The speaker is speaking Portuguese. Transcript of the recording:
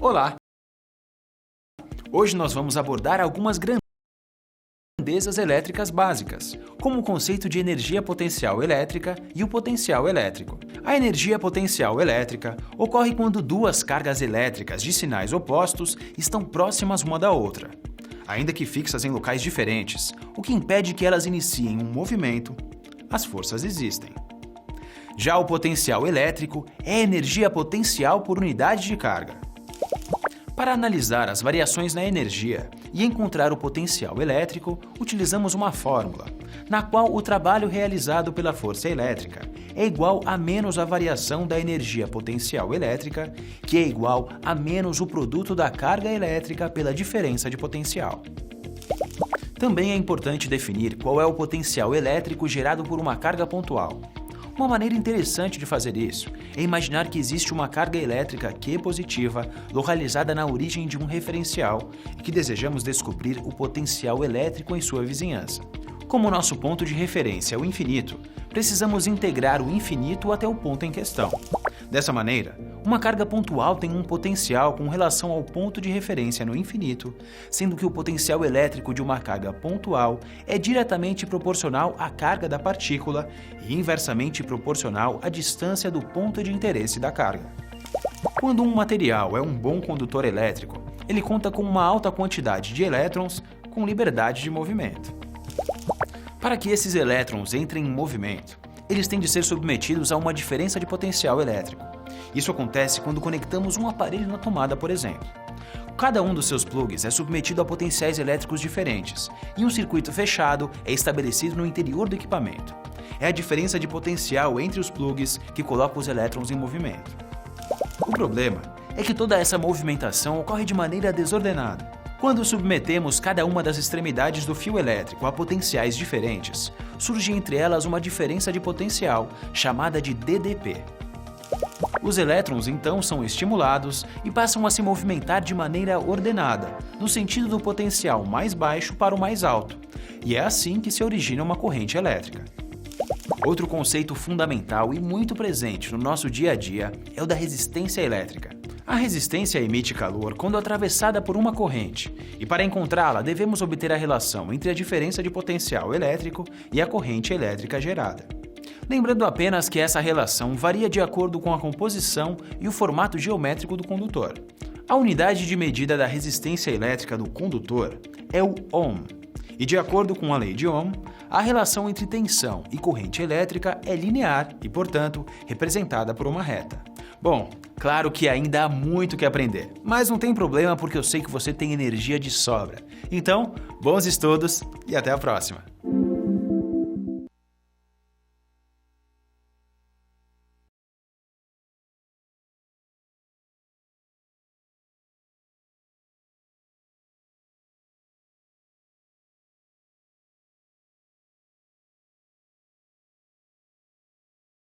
Olá! Hoje nós vamos abordar algumas grandezas elétricas básicas, como o conceito de energia potencial elétrica e o potencial elétrico. A energia potencial elétrica ocorre quando duas cargas elétricas de sinais opostos estão próximas uma da outra, ainda que fixas em locais diferentes, o que impede que elas iniciem um movimento. As forças existem. Já o potencial elétrico é energia potencial por unidade de carga. Para analisar as variações na energia e encontrar o potencial elétrico, utilizamos uma fórmula, na qual o trabalho realizado pela força elétrica é igual a menos a variação da energia potencial elétrica, que é igual a menos o produto da carga elétrica pela diferença de potencial. Também é importante definir qual é o potencial elétrico gerado por uma carga pontual. Uma maneira interessante de fazer isso é imaginar que existe uma carga elétrica Q positiva localizada na origem de um referencial e que desejamos descobrir o potencial elétrico em sua vizinhança. Como nosso ponto de referência é o infinito, precisamos integrar o infinito até o ponto em questão. Dessa maneira, uma carga pontual tem um potencial com relação ao ponto de referência no infinito, sendo que o potencial elétrico de uma carga pontual é diretamente proporcional à carga da partícula e inversamente proporcional à distância do ponto de interesse da carga. Quando um material é um bom condutor elétrico, ele conta com uma alta quantidade de elétrons com liberdade de movimento. Para que esses elétrons entrem em movimento, eles têm de ser submetidos a uma diferença de potencial elétrico. Isso acontece quando conectamos um aparelho na tomada, por exemplo. Cada um dos seus plugs é submetido a potenciais elétricos diferentes, e um circuito fechado é estabelecido no interior do equipamento. É a diferença de potencial entre os plugs que coloca os elétrons em movimento. O problema é que toda essa movimentação ocorre de maneira desordenada. Quando submetemos cada uma das extremidades do fio elétrico a potenciais diferentes, surge entre elas uma diferença de potencial, chamada de DDP. Os elétrons então são estimulados e passam a se movimentar de maneira ordenada, no sentido do potencial mais baixo para o mais alto, e é assim que se origina uma corrente elétrica. Outro conceito fundamental e muito presente no nosso dia a dia é o da resistência elétrica. A resistência emite calor quando atravessada por uma corrente, e para encontrá-la devemos obter a relação entre a diferença de potencial elétrico e a corrente elétrica gerada. Lembrando apenas que essa relação varia de acordo com a composição e o formato geométrico do condutor. A unidade de medida da resistência elétrica do condutor é o ohm, e de acordo com a lei de Ohm, a relação entre tensão e corrente elétrica é linear e, portanto, representada por uma reta. Bom, claro que ainda há muito que aprender, mas não tem problema porque eu sei que você tem energia de sobra. Então, bons estudos e até a próxima!